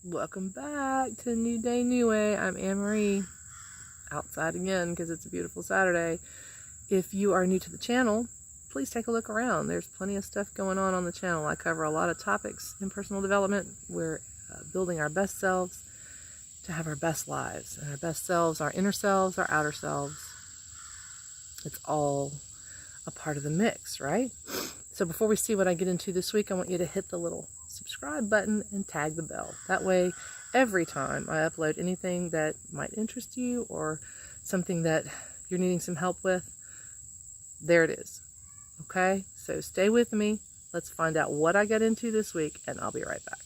Welcome back to New Day, New Way. I'm Anne-Marie, outside again because it's a beautiful Saturday. If you are new to the channel, please take a look around. There's plenty of stuff going on the channel. I cover a lot of topics in personal development. We're building our best selves to have our best lives. And our best selves, our inner selves, our outer selves. It's all a part of the mix, right? So before we see what I get into this week, I want you to hit the little subscribe button and tag the bell. That way, every time I upload anything that might interest you or something that you're needing some help with, there it is. Okay? So stay with me. Let's find out what I get into this week, and I'll be right back.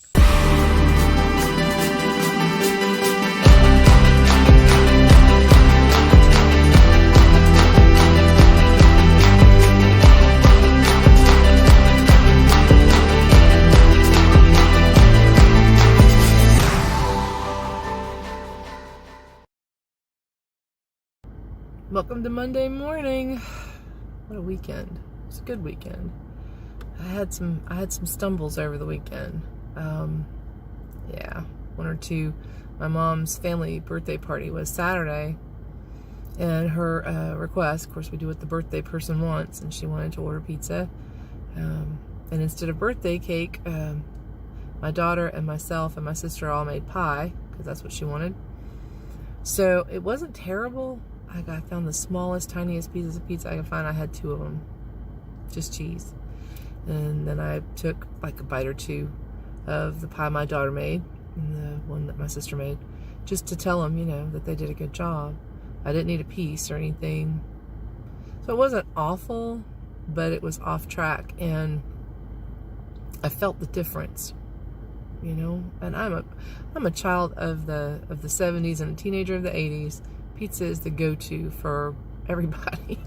Welcome to Monday morning. What a weekend. It's a good weekend. I had some stumbles over the weekend. One or two. My mom's family birthday party was Saturday, and her request, of course we do what the birthday person wants, and she wanted to order pizza. And instead of birthday cake, my daughter and myself and my sister all made pie, because that's what she wanted. So it wasn't terrible. I found the smallest, tiniest pieces of pizza I could find. I had 2 of them, just cheese. And then I took like a bite or 2 of the pie my daughter made and the one that my sister made, just to tell them, that they did a good job. I didn't need a piece or anything. So it wasn't awful, but it was off track, and I felt the difference, And I'm a child of the 70s and a teenager of the 80s. Pizza is the go-to for everybody.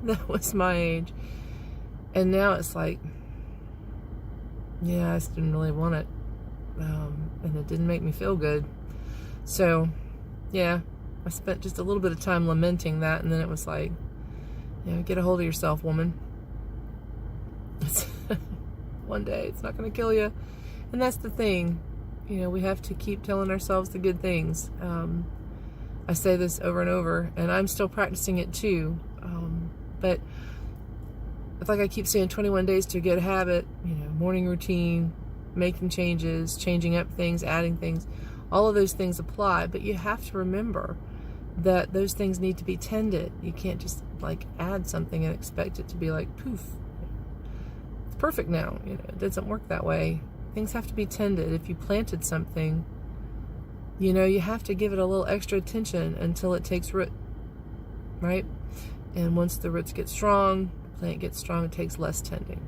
That was my age. And now it's like, I just didn't really want it. And it didn't make me feel good. So, I spent just a little bit of time lamenting that, and then it was like, get a hold of yourself, woman. One day, it's not going to kill you. And that's the thing. We have to keep telling ourselves the good things. I say this over and over, and I'm still practicing it too. But it's like I keep saying, 21 days to a good habit, morning routine, making changes, changing up things, adding things. All of those things apply, but you have to remember that those things need to be tended. You can't just add something and expect it to be like poof. It's perfect now. It doesn't work that way. Things have to be tended. If you planted something, you have to give it a little extra attention until it takes root, right? And once the roots get strong, the plant gets strong, it takes less tending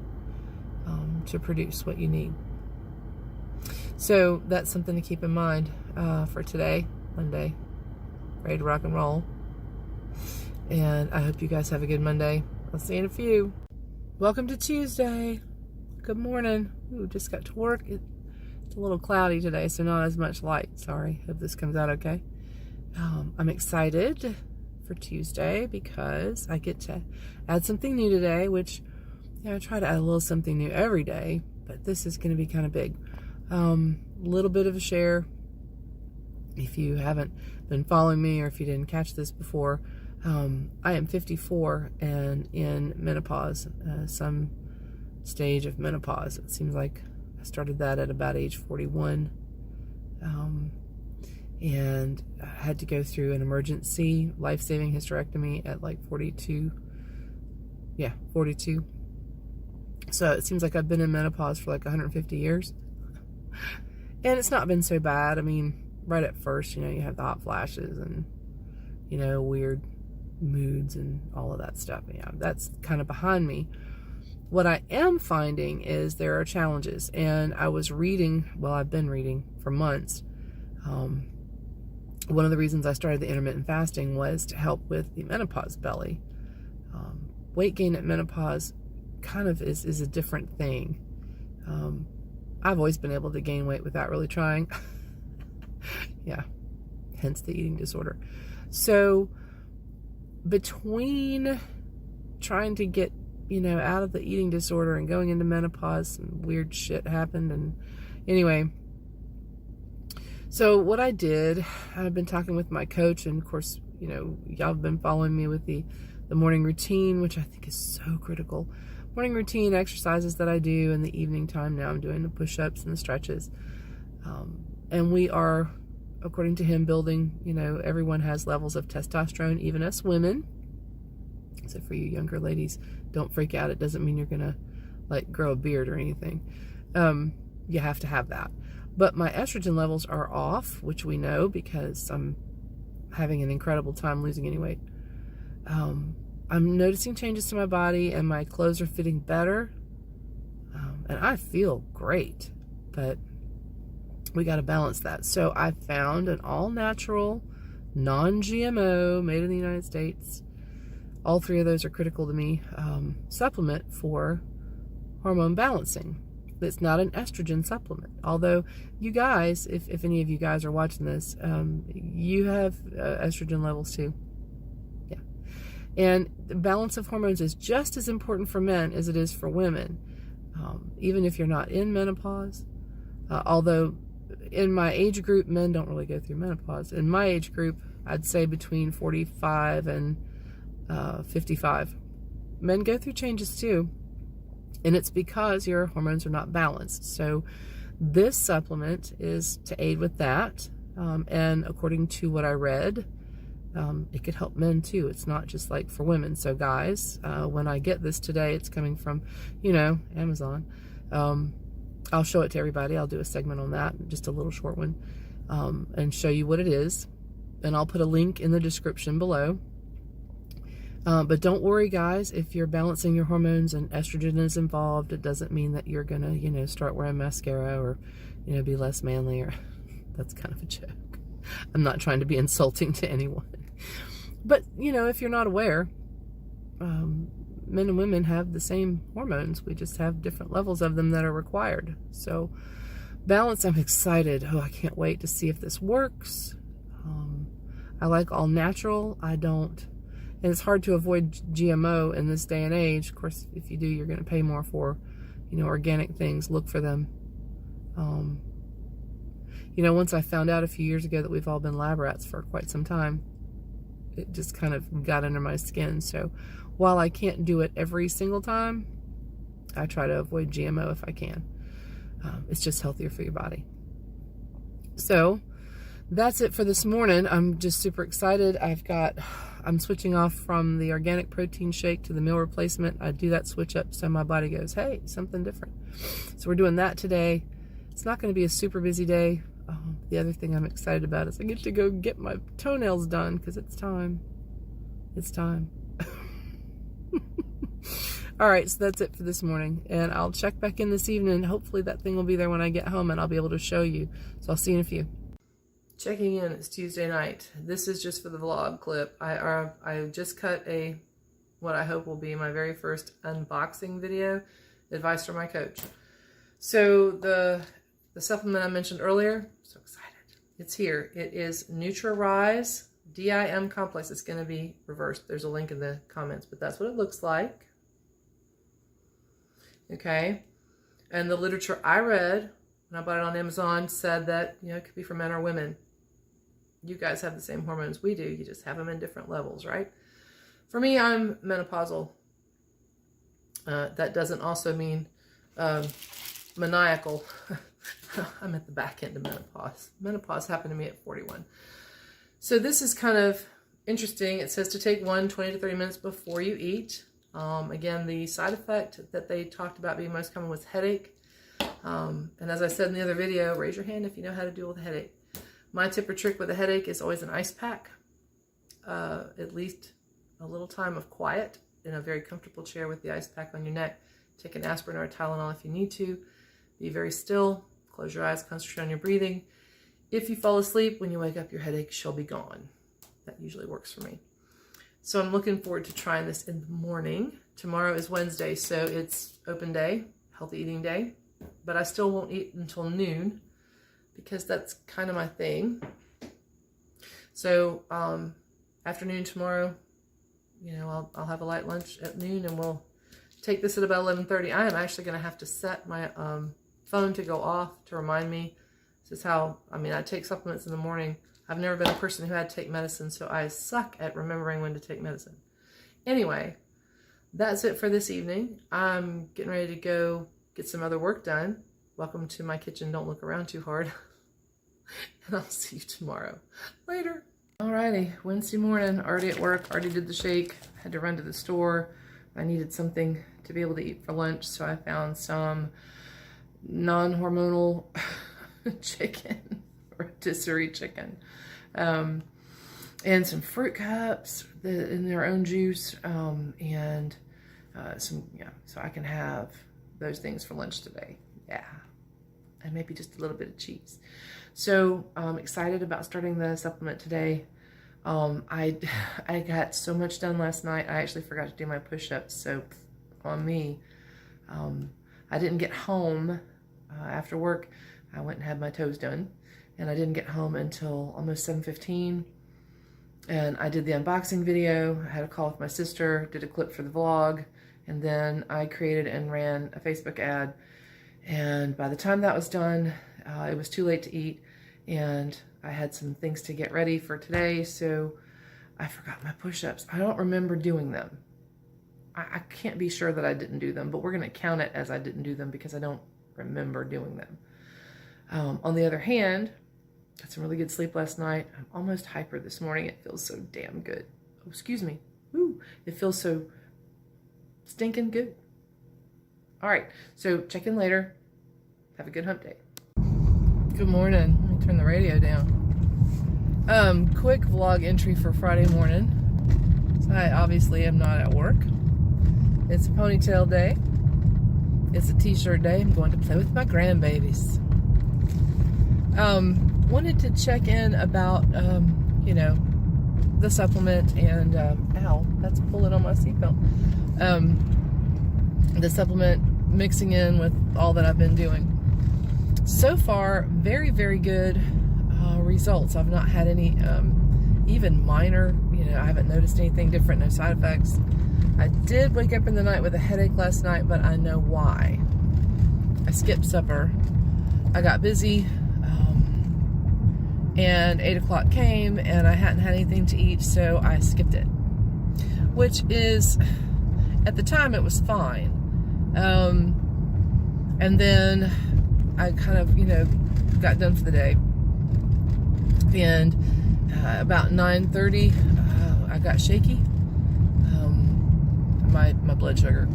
to produce what you need. So that's something to keep in mind for today, Monday. Ready to rock and roll. And I hope you guys have a good Monday. I'll see you in a few. Welcome to Tuesday. Good morning. Ooh, just got to work. It's a little cloudy today, so not as much light. Sorry. Hope this comes out okay. I'm excited for Tuesday because I get to add something new today, which I try to add a little something new every day, but this is going to be kind of big. Little bit of a share. If you haven't been following me or if you didn't catch this before, I am 54 and in menopause, some stage of menopause. It seems like I started that at about age 41, and I had to go through an emergency life-saving hysterectomy at 42. Yeah, 42. So it seems like I've been in menopause for 150 years. And it's not been so bad. I mean, right at first, you have the hot flashes and, weird moods and all of that stuff. Yeah, that's kind of behind me. What I am finding is there are challenges, and I've been reading for months. One of the reasons I started the intermittent fasting was to help with the menopause belly. Weight gain at menopause kind of is a different thing. I've always been able to gain weight without really trying. Yeah, hence the eating disorder. So between trying to get out of the eating disorder and going into menopause, and weird shit happened. And anyway, So what I did, I've been talking with my coach, and of course, you know, y'all have been following me with the morning routine, which I think is so critical. Morning routine exercises that I do in the evening time. Now I'm doing the push-ups and the stretches. And we are, according to him, building, you know, everyone has levels of testosterone, even us women. So for you younger ladies, don't freak out. It doesn't mean you're going to like grow a beard or anything. You have to have that. But my estrogen levels are off, which we know because I'm having an incredible time losing any weight. I'm noticing changes to my body, and my clothes are fitting better. And I feel great, but we got to balance that. So I found an all-natural, non-GMO, made in the United States. All three of those are critical to me. Supplement for hormone balancing. It's not an estrogen supplement. Although you guys, if any of you guys are watching this, you have estrogen levels too. Yeah. And the balance of hormones is just as important for men as it is for women. Even if you're not in menopause. Although in my age group, men don't really go through menopause. In my age group, I'd say between 45 and 55. Men go through changes too. And it's because your hormones are not balanced. So this supplement is to aid with that. And according to what I read, it could help men too. It's not just like for women. So guys, when I get this today, it's coming from, you know, Amazon. I'll show it to everybody. I'll do a segment on that, just a little short one, and show you what it is. And I'll put a link in the description below. But don't worry, guys, if you're balancing your hormones and estrogen is involved, it doesn't mean that you're going to, you know, start wearing mascara or, you know, be less manly, or that's kind of a joke. I'm not trying to be insulting to anyone. But, you know, if you're not aware, men and women have the same hormones. We just have different levels of them that are required. So balance, I'm excited. Oh, I can't wait to see if this works. I like all natural. And it's hard to avoid GMO in this day and age. Of course, if you do, you're going to pay more for, you know, organic things. Look for them. You know, once I found out a few years ago that we've all been lab rats for quite some time, it just kind of got under my skin. So while I can't do it every single time, I try to avoid GMO if I can. It's just healthier for your body. So that's it for this morning. I'm just super excited. I'm switching off from the organic protein shake to the meal replacement. I do that switch up so my body goes, hey, something different. So we're doing that today. It's not going to be a super busy day. The other thing I'm excited about is I get to go get my toenails done because it's time. It's time. All right, so that's it for this morning. And I'll check back in this evening. Hopefully that thing will be there when I get home and I'll be able to show you. So I'll see you in a few. Checking in, it's Tuesday night. This is just for the vlog clip. I just cut what I hope will be my very first unboxing video, advice from my coach. So the supplement I mentioned earlier, so excited. It's here. It is NutriRise DIM complex. It's going to be reversed. There's a link in the comments, but that's what it looks like. Okay. And the literature I read when I bought it on Amazon said that, you know, it could be for men or women. You guys have the same hormones we do. You just have them in different levels, right? For me, I'm menopausal. That doesn't also mean maniacal. I'm at the back end of menopause. Menopause happened to me at 41. So this is kind of interesting. It says to take 20 to 30 minutes before you eat. Again, the side effect that they talked about being most common was headache. And as I said in the other video, raise your hand if you know how to deal with a headache. My tip or trick with a headache is always an ice pack. At least a little time of quiet in a very comfortable chair with the ice pack on your neck. Take an aspirin or a Tylenol if you need to. Be very still. Close your eyes. Concentrate on your breathing. If you fall asleep, when you wake up, your headache shall be gone. That usually works for me. So I'm looking forward to trying this in the morning. Tomorrow is Wednesday, so it's open day, healthy eating day. But I still won't eat until noon because that's kind of my thing. So afternoon tomorrow, you know, I'll have a light lunch at noon and we'll take this at about 11:30. I am actually going to have to set my phone to go off to remind me Just how, I mean, I take supplements in the morning. I've never been a person who had to take medicine, so I suck at remembering when to take medicine. Anyway, that's it for this evening. I'm getting ready to go get some other work done. Welcome to my kitchen. Don't look around too hard. And I'll see you tomorrow. Later. Alrighty, Wednesday morning, already at work, already did the shake. Had to run to the store. I needed something to be able to eat for lunch, so I found some non-hormonal chicken, rotisserie chicken, and some fruit cups in their own juice, and some, so I can have those things for lunch today. Yeah, and maybe just a little bit of cheese. So I'm excited about starting the supplement today. I got so much done last night. I actually forgot to do my push-ups, so on me. I didn't get home after work. I went and had my toes done, and I didn't get home until almost 7:15. And I did the unboxing video. I had a call with my sister, did a clip for the vlog, and then I created and ran a Facebook ad. And by the time that was done, it was too late to eat, and I had some things to get ready for today, so I forgot my push-ups. I don't remember doing them. I can't be sure that I didn't do them, but we're going to count it as I didn't do them because I don't remember doing them. On the other hand, got some really good sleep last night. I'm almost hyper this morning. It feels so damn good. Oh, excuse me. Woo. It feels so stinking good. All right, so check in later. Have a good hump day. Good morning. Let me turn the radio down. Quick vlog entry for Friday morning. So I obviously am not at work. It's a ponytail day. It's a t-shirt day. I'm going to play with my grandbabies. Wanted to check in about, you know, the supplement and, ow, that's pulling on my seatbelt. The supplement mixing in with all that I've been doing. So far, very, very good results. I've not had any, even minor, you know, I haven't noticed anything different, no side effects. I did wake up in the night with a headache last night, but I know why. I skipped supper. I got busy, and 8 o'clock came, and I hadn't had anything to eat, so I skipped it. Which is, at the time, it was fine. And then I kind of, you know, got done for the day. And about 9:30, I got shaky. My blood sugar.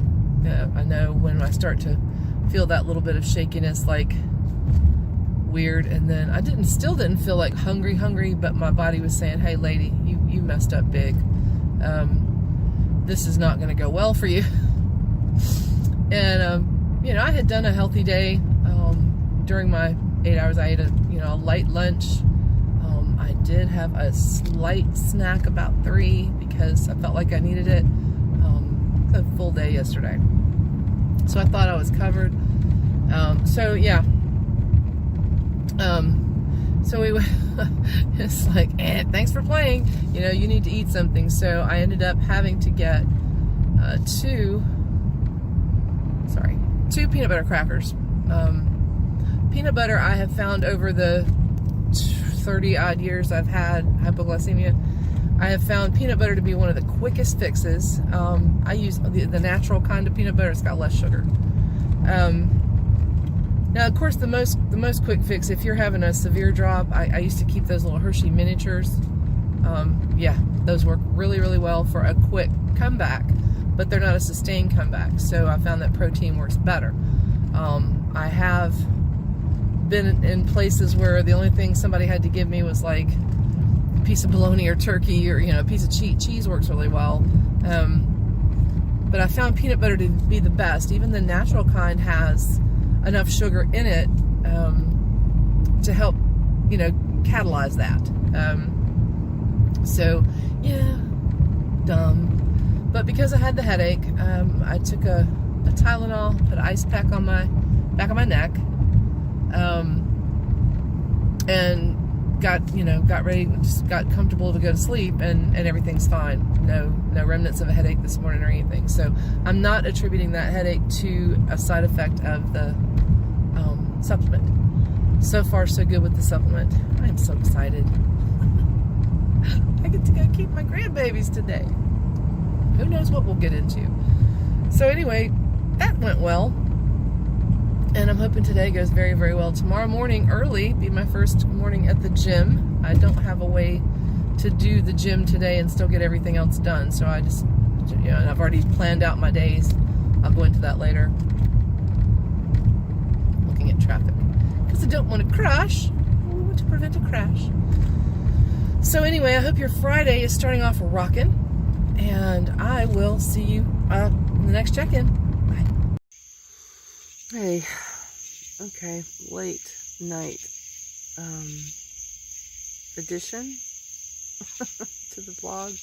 I know when I start to feel that little bit of shakiness, like weird, and then I still didn't feel like hungry, but my body was saying, hey lady, you messed up big. This is not going to go well for you. And you know, I had done a healthy day. During my 8 hours, I ate a light lunch. I did have a slight snack about 3 because I felt like I needed it. A full day yesterday, so I thought I was covered. So yeah. So we it's like, thanks for playing. You know, you need to eat something. So I ended up having to get 2 peanut butter crackers. Peanut butter, I have found over the 30 odd years I've had hypoglycemia, I have found peanut butter to be one of the quickest fixes. I use the natural kind of peanut butter. It's got less sugar. Now, of course, the most quick fix, if you're having a severe drop, I used to keep those little Hershey miniatures. Yeah, those work really, really well for a quick comeback, but they're not a sustained comeback. So I found that protein works better. I have been in places where the only thing somebody had to give me was like a piece of bologna or turkey, or a piece of cheese works really well. But I found peanut butter to be the best. Even the natural kind has enough sugar in it to help, catalyze that. So yeah, dumb. But because I had the headache, I took a Tylenol, put an ice pack on my back of my neck, and got ready, just got comfortable to go to sleep, and everything's fine. No remnants of a headache this morning or anything. So I'm not attributing that headache to a side effect of the supplement. So far, so good with the supplement. I am so excited. I get to go keep my grandbabies today. Who knows what we'll get into. So anyway, that went well. And I'm hoping today goes very, very well. Tomorrow morning, early, be my first morning at the gym. I don't have a way to do the gym today and still get everything else done. So I just, and I've already planned out my days. I'll go into that later. Looking at traffic. Because I don't want to crash. We want to prevent a crash. So anyway, I hope your Friday is starting off rocking. And I will see you in the next check-in. Bye. Hey. Okay. Late night addition to the vlog.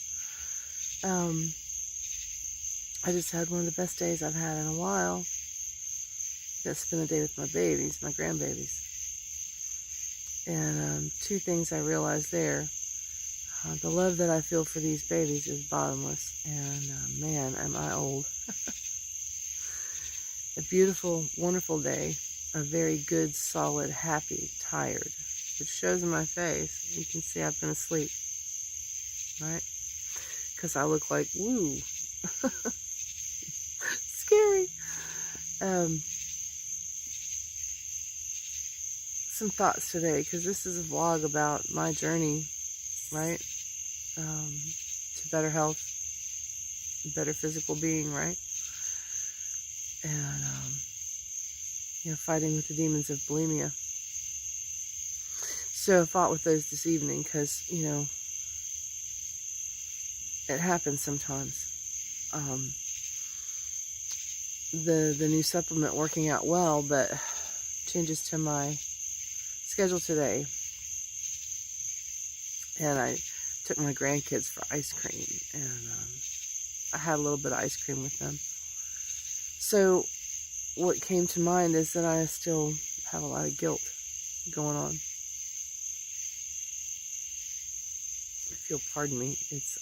I just had one of the best days I've had in a while. Got to spend the day with my babies, my grandbabies. And two things I realized there. The love that I feel for these babies is bottomless. And man, am I old. A beautiful, wonderful day. A very good, solid, happy, tired. Which shows in my face. You can see I've been asleep. Right? Because I look like, woo. Scary. Some thoughts today, because this is a vlog about my journey, right? To better health, better physical being, right? And, fighting with the demons of bulimia. So I fought with those this evening, because, it happens sometimes. The new supplement working out well, but changes to my schedule today. And I took my grandkids for ice cream, and I had a little bit of ice cream with them. So what came to mind is that I still have a lot of guilt going on. If you'll pardon me, it's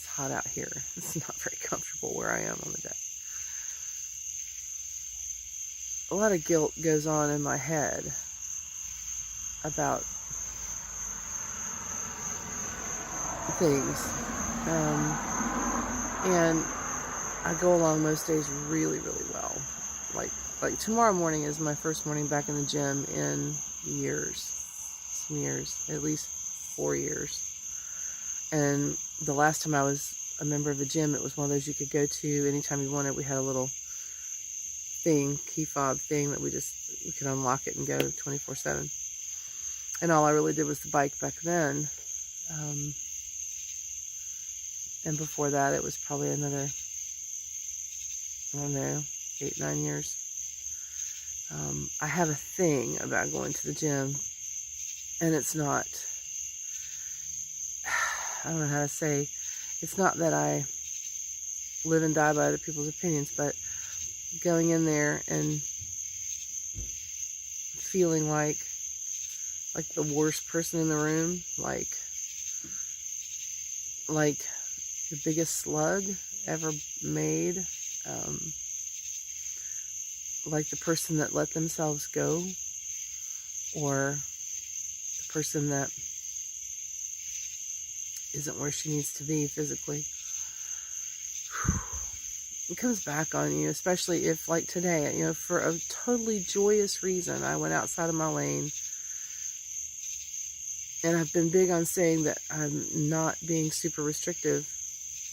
hot out here. It's not very comfortable where I am on the deck. A lot of guilt goes on in my head about things. And I go along most days really, really well. Like tomorrow morning is my first morning back in the gym in years. Some years. At least 4 years. And the last time I was a member of a gym, it was one of those you could go to anytime you wanted. We had a little thing, key fob thing that we could unlock it and go 24/7. And all I really did was the bike back then. And before that, it was probably another, I don't know, 8, 9 years. I have a thing about going to the gym, and it's not, I don't know how to say, it's not that I live and die by other people's opinions, but going in there and feeling like the worst person in the room, like the biggest slug ever made, like the person that let themselves go, or the person that isn't where she needs to be physically. It comes back on you, especially if, like today, for a totally joyous reason, I went outside of my lane. And I've been big on saying that I'm not being super restrictive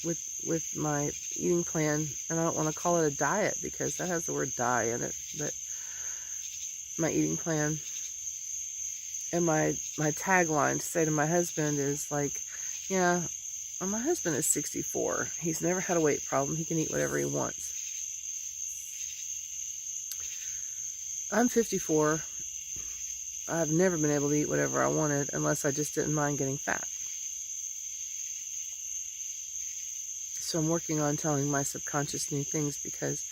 with my eating plan. And I don't want to call it a diet because that has the word die in it. But my eating plan and my tagline to say to my husband is like, yeah, well, my husband is 64. He's never had a weight problem. He can eat whatever he wants. I'm 54. I've never been able to eat whatever I wanted unless I just didn't mind getting fat. So I'm working on telling my subconscious new things because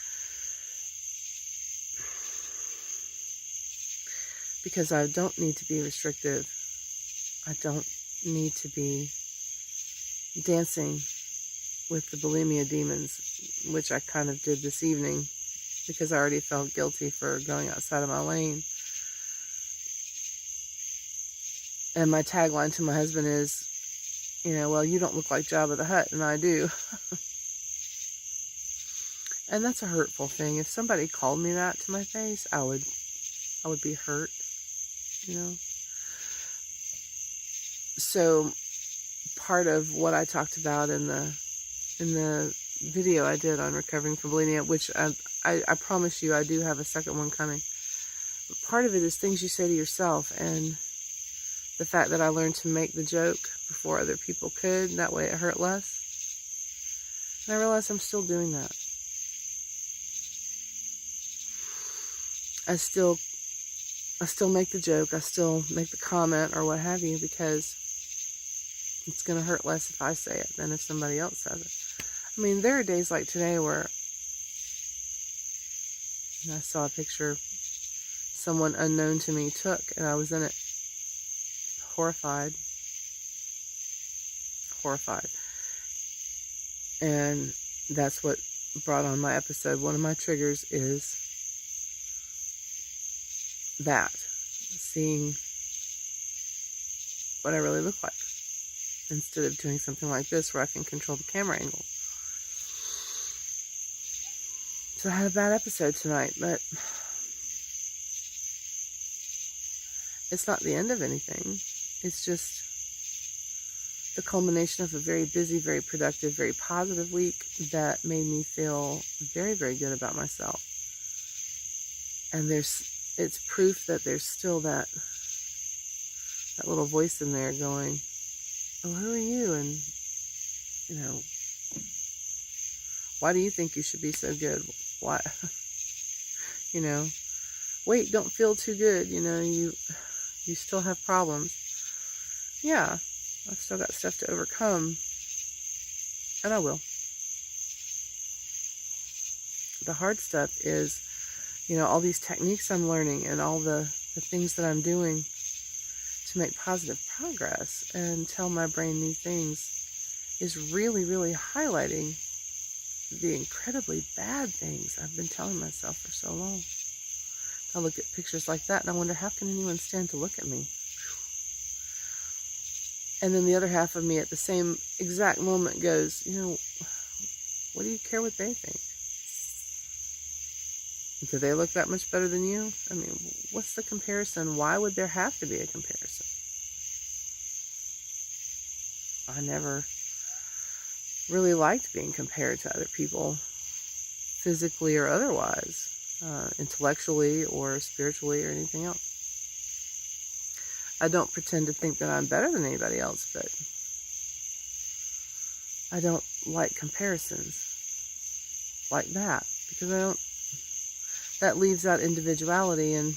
I don't need to be restrictive. I don't need to be dancing with the bulimia demons, which I kind of did this evening because I already felt guilty for going outside of my lane. And my tagline to my husband is, well, you don't look like Jabba the Hutt, and I do. And that's a hurtful thing. If somebody called me that to my face, I would be hurt, So part of what I talked about in the video I did on recovering from bulimia, which I promise you I do have a second one coming. But part of it is things you say to yourself, and the fact that I learned to make the joke before other people could, that way it hurt less. And I realize I'm still doing that. I still make the joke, I still make the comment or what have you, because it's going to hurt less if I say it than if somebody else says it. I mean, there are days like today where I saw a picture someone unknown to me took, and I was in it horrified. And that's what brought on my episode. One of my triggers is that, seeing what I really look like, instead of doing something like this where I can control the camera angle. So I had a bad episode tonight, but it's not the end of anything. It's just the culmination of a very busy, very productive, very positive week that made me feel very, very good about myself. And it's proof that there's still that little voice in there going, oh, who are you? And, why do you think you should be so good? Why? Wait, don't feel too good. You still have problems. Yeah, I've still got stuff to overcome, and I will. The hard stuff is, all these techniques I'm learning and all the things that I'm doing to make positive progress and tell my brain new things is really, really highlighting the incredibly bad things I've been telling myself for so long. I look at pictures like that and I wonder, how can anyone stand to look at me? And then the other half of me at the same exact moment goes, what do you care what they think? Do they look that much better than you? I mean, what's the comparison? Why would there have to be a comparison? I never really liked being compared to other people, physically or otherwise, intellectually or spiritually or anything else. I don't pretend to think that I'm better than anybody else, but I don't like comparisons like that, because that leaves out individuality, and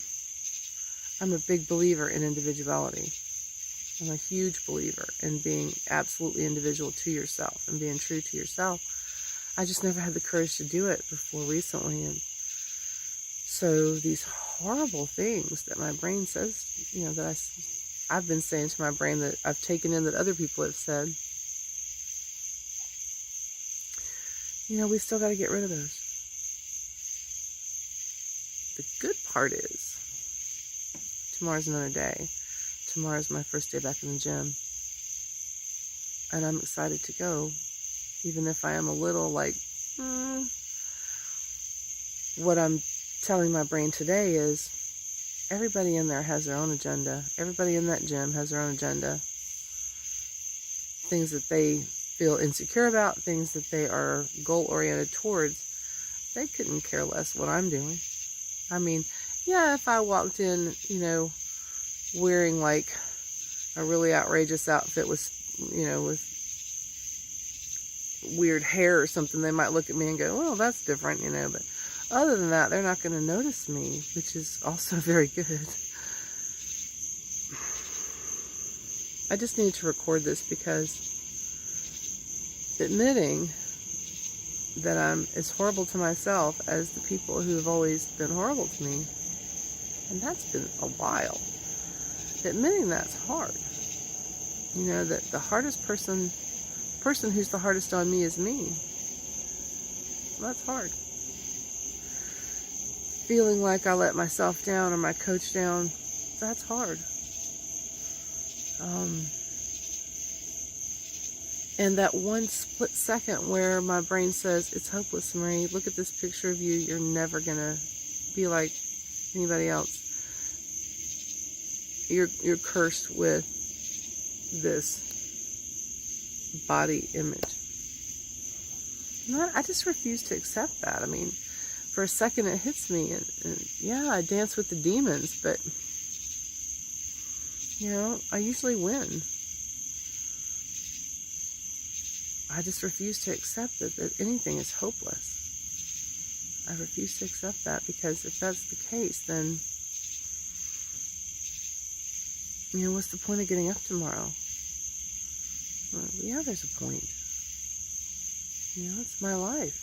I'm a big believer in individuality. I'm a huge believer in being absolutely individual to yourself and being true to yourself. I just never had the courage to do it before recently, and so these horrible things that my brain says, that I've been saying to my brain, that I've taken in that other people have said, we still got to get rid of those. The good part is, tomorrow's another day. Tomorrow's my first day back in the gym. And I'm excited to go, even if I am a little like, What I'm telling my brain today is, everybody in there has their own agenda. Everybody in that gym has their own agenda. Things that they feel insecure about, things that they are goal-oriented towards. They couldn't care less what I'm doing. I mean, yeah, if I walked in, wearing like a really outrageous outfit with, with weird hair or something, they might look at me and go, well, that's different, but other than that, they're not going to notice me, which is also very good. I just need to record this because admitting that I'm as horrible to myself as the people who have always been horrible to me, and that's been a while. Admitting that's hard. That the hardest person who's the hardest on me is me. Well, that's hard. Feeling like I let myself down or my coach down, that's hard. And that one split second where my brain says, it's hopeless, Marie. Look at this picture of you. You're never going to be like anybody else. You're cursed with this body image. And I just refuse to accept that. I mean, for a second it hits me, and yeah, I dance with the demons, but you know, I usually win. I just refuse to accept that anything is hopeless. I refuse to accept that, because if that's the case, then, you know, what's the point of getting up tomorrow? Well, yeah, there's a point. You know, it's my life.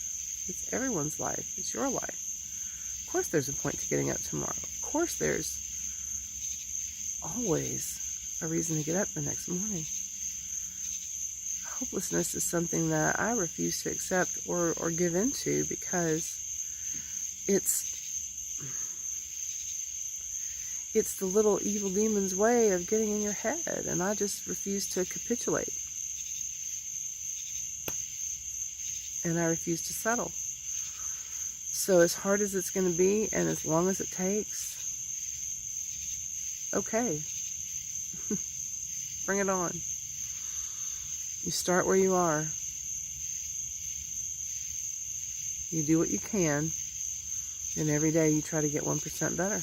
It's everyone's life. It's your life. Of course there's a point to getting up tomorrow. Of course there's always a reason to get up the next morning. Hopelessness is something that I refuse to accept or give into, because it's the little evil demon's way of getting in your head, and I just refuse to capitulate. And I refuse to settle. So as hard as it's going to be, and as long as it takes, okay. Bring it on. You start where you are. You do what you can, and every day you try to get 1% better.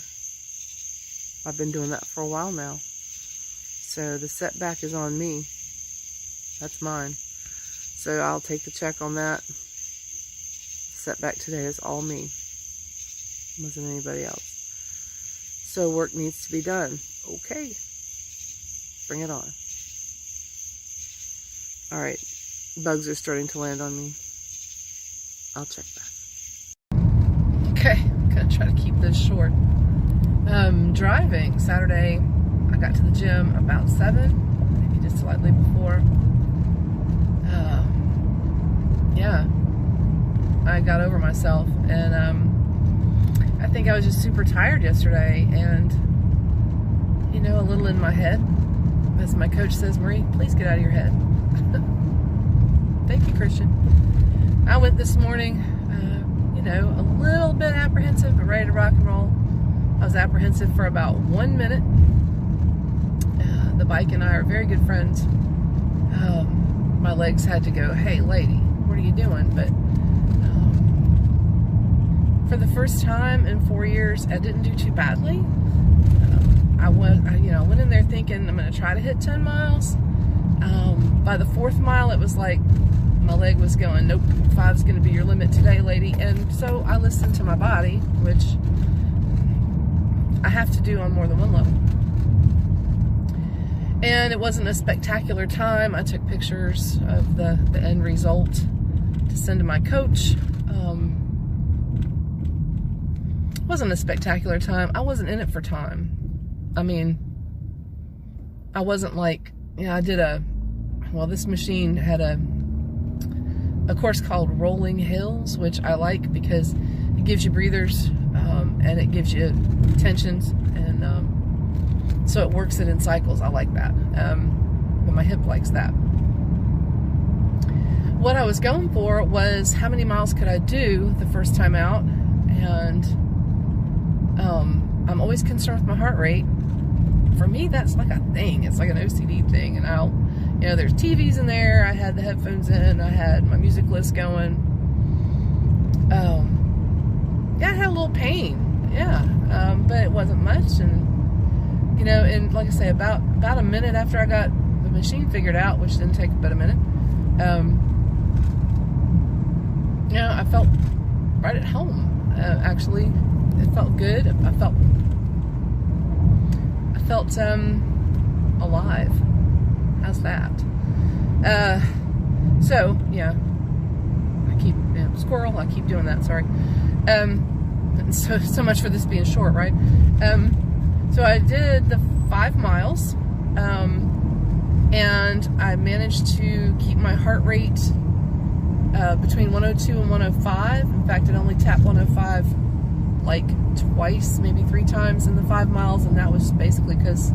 I've been doing that for a while now. So the setback is on me. That's mine. So I'll take the check on that. The setback today is all me. It wasn't anybody else. So work needs to be done. Okay. Bring it on. All right. Bugs are starting to land on me. I'll check back. Okay. I'm going to try to keep this short. Driving. Saturday, I got to the gym about 7. Maybe just slightly before. Yeah, I got over myself, and I think I was just super tired yesterday, and you know, a little in my head, as my coach says, Marie, please get out of your head. Thank you, Christian. I went this morning, you know, a little bit apprehensive, but ready to rock and roll. I was apprehensive for about 1 minute. The bike and I are very good friends. My legs had to go, hey lady, what are you doing? But for the first time in 4 years, I didn't do too badly. I went in there thinking I'm going to try to hit 10 miles. By the 4th mile, it was like my leg was going, nope, 5's going to be your limit today, lady. And so I listened to my body, which I have to do on more than one level. And it wasn't a spectacular time. I took pictures of the end result to send to my coach. It wasn't a spectacular time. I wasn't in it for time. I mean, I wasn't like, you know, this machine had a course called Rolling Hills, which I like because it gives you breathers, and it gives you tensions, and so it works it in cycles. I like that. But my hip likes that. What I was going for was how many miles could I do the first time out, and I'm always concerned with my heart rate. For me, that's like a thing. It's like an OCD thing, and there's TVs in there. I had the headphones in. I had my music list going. Yeah, I had a little pain. Yeah, but it wasn't much, and and like I say, about a minute after I got the machine figured out, which didn't take but a minute, I felt right at home. Actually, it felt good. I felt alive. How's that? So yeah, I keep squirrel. I keep doing that. Sorry. So much for this being short, right? So I did the 5 miles, and I managed to keep my heart rate between 102 and 105. In fact, it only tapped 105 like twice, maybe 3 times in the 5 miles, and that was basically because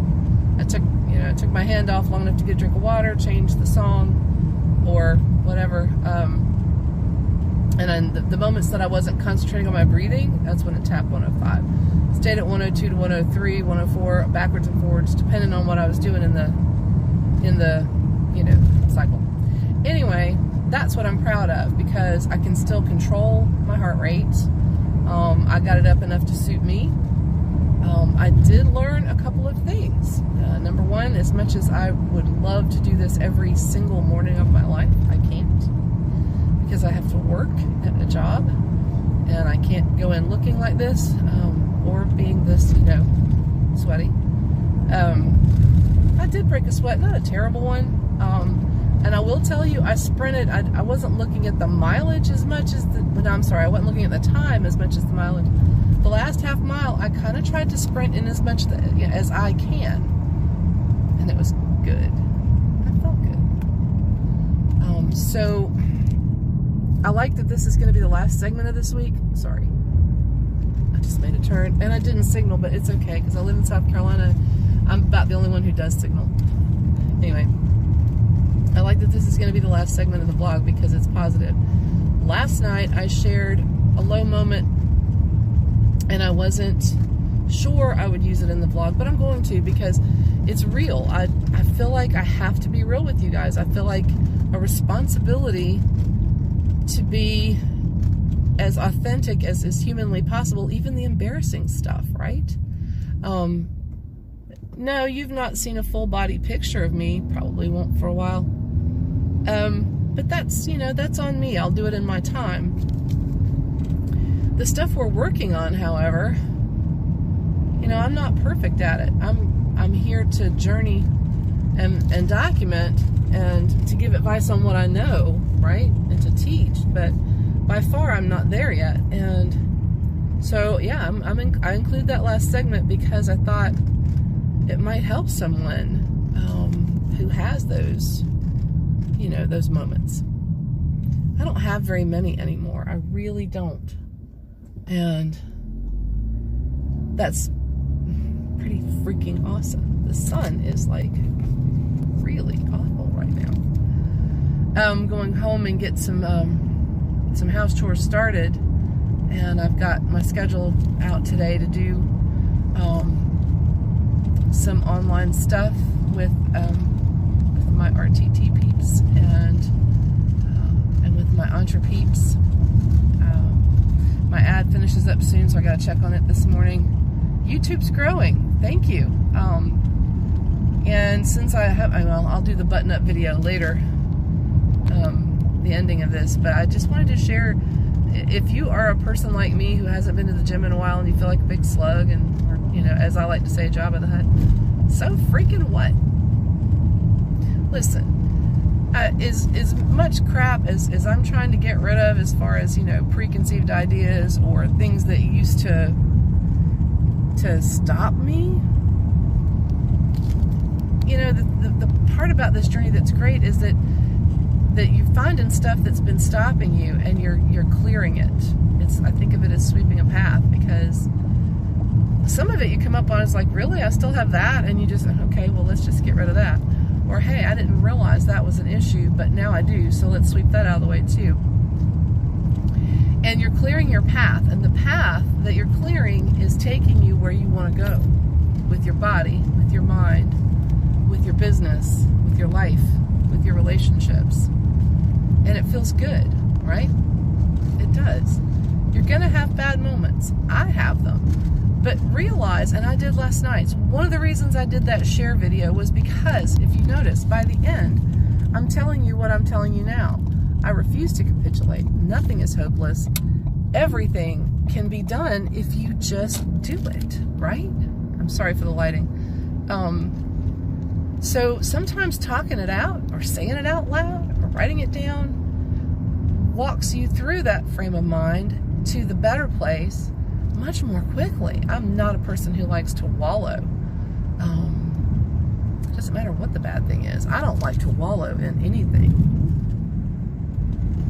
I took my hand off long enough to get a drink of water, changed the song, or whatever. And then the moments that I wasn't concentrating on my breathing, that's when it tapped 105. Stayed at 102 to 103, 104, backwards and forwards, depending on what I was doing in the cycle. Anyway, that's what I'm proud of, because I can still control my heart rate. I got it up enough to suit me. I did learn a couple of things. Number one, as much as I would love to do this every single morning of my life, I can't, because I have to work at a job, and I can't go in looking like this, or being this, sweaty. I did break a sweat, not a terrible one. And I will tell you, I sprinted. I wasn't looking at the mileage as much as I wasn't looking at the time as much as the mileage. The last half mile, I kind of tried to sprint in as much as I can, and it was good. I felt good. So I like that this is going to be the last segment of this week. Sorry, I just made a turn, and I didn't signal, but it's okay, because I live in South Carolina. I'm about the only one who does signal. Anyway, I like that this is going to be the last segment of the vlog, because it's positive. Last night I shared a low moment, and I wasn't sure I would use it in the vlog, but I'm going to, because it's real. I feel like I have to be real with you guys. I feel like a responsibility to be as authentic as is humanly possible, even the embarrassing stuff, right? No, you've not seen a full body picture of me, probably won't for a while. But that's, that's on me. I'll do it in my time. The stuff we're working on, however, I'm not perfect at it. I'm here to journey and document, and to give advice on what I know, right? And to teach, but by far I'm not there yet. And so, yeah, I include that last segment because I thought it might help someone who has those, those moments. I don't have very many anymore. I really don't. And that's pretty freaking awesome. The sun is like really awful right now. I'm going home and get some house chores started, and I've got my schedule out today to do some online stuff with my RTT peeps and with my Entre peeps. My ad finishes up soon, so I got to check on it this morning. YouTube's growing. Thank you. And since I'll do the button-up video later, the ending of this, but I just wanted to share, if you are a person like me who hasn't been to the gym in a while and you feel like a big slug, or as I like to say, Jabba the Hutt, so freaking what? Listen, as much crap as I'm trying to get rid of, as far as, preconceived ideas or things that used to stop me, the part about this journey that's great is that you're finding stuff that's been stopping you, and you're clearing it. I think of it as sweeping a path, because some of it you come up on is like, really, I still have that, and you just, okay, well, let's just get rid of that. Or, hey, I didn't realize that was an issue, but now I do, so let's sweep that out of the way too. And you're clearing your path, and the path that you're clearing is taking you where you want to go, with your body, with your mind, with your business, with your life, with your relationships. And it feels good, right? It does. You're gonna have bad moments. I have them. But realize, and I did last night, one of the reasons I did that share video was because, if you notice, by the end, I'm telling you what I'm telling you now. I refuse to capitulate. Nothing is hopeless. Everything can be done if you just do it, right? I'm sorry for the lighting. So sometimes talking it out, or saying it out loud, or writing it down, walks you through that frame of mind to the better place much more quickly. I'm not a person who likes to wallow. It doesn't matter what the bad thing is. I don't like to wallow in anything.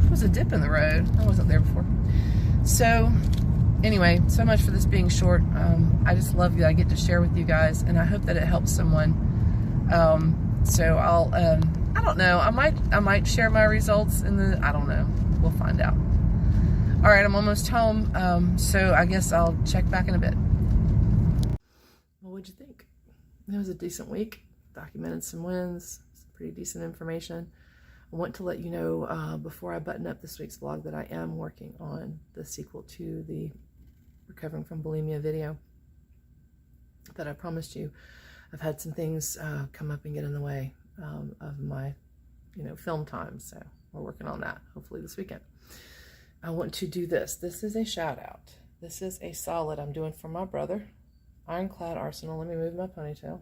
There was a dip in the road. I wasn't there before. So anyway, so much for this being short. I just love that I get to share with you guys, and I hope that it helps someone. So I'll, I don't know, I might share my results I don't know. We'll find out. All right, I'm almost home. So I guess I'll check back in a bit. Well, what'd you think? It was a decent week. Documented some wins, some pretty decent information. I want to let you know before I button up this week's vlog that I am working on the sequel to the Recovering from Bulimia video that I promised you. I've had some things come up and get in the way of my, film time, so we're working on that, hopefully this weekend. I want to do this. This is a shout out. This is a solid I'm doing for my brother, Ironclad Arsenal. Let me move my ponytail.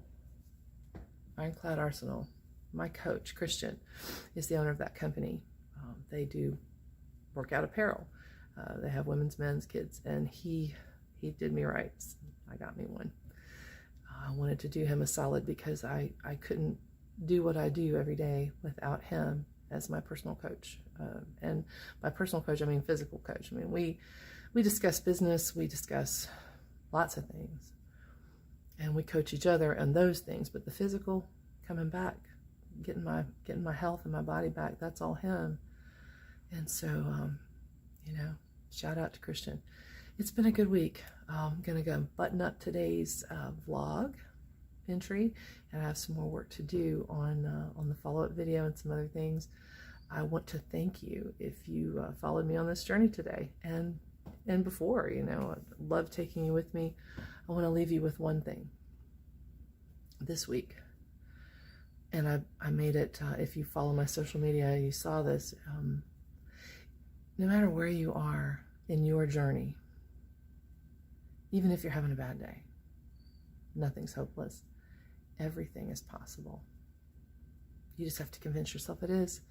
Ironclad Arsenal. My coach, Christian, is the owner of that company. They do workout apparel. They have women's, men's, kids, and he did me right. I got me one. I wanted to do him a solid because I couldn't do what I do every day without him as my personal coach. And by personal coach, I mean physical coach. I mean, we discuss business, we discuss lots of things, and we coach each other on those things. But the physical, coming back, getting my health and my body back, that's all him. And so, shout out to Christian. It's been a good week. I'm gonna go button up today's vlog entry, and I have some more work to do on the follow-up video and some other things. I want to thank you if you followed me on this journey today and before. I love taking you with me. I want to leave you with one thing this week, and I made it. If you follow my social media, you saw this. No matter where you are in your journey, even if you're having a bad day, nothing's hopeless. Everything is possible. You just have to convince yourself it is.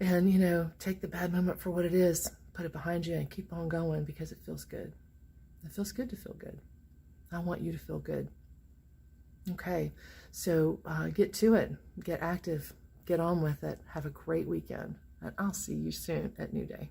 And, take the bad moment for what it is, put it behind you, and keep on going because it feels good. It feels good to feel good. I want you to feel good. Okay, so get to it. Get active. Get on with it. Have a great weekend. And I'll see you soon at New Day.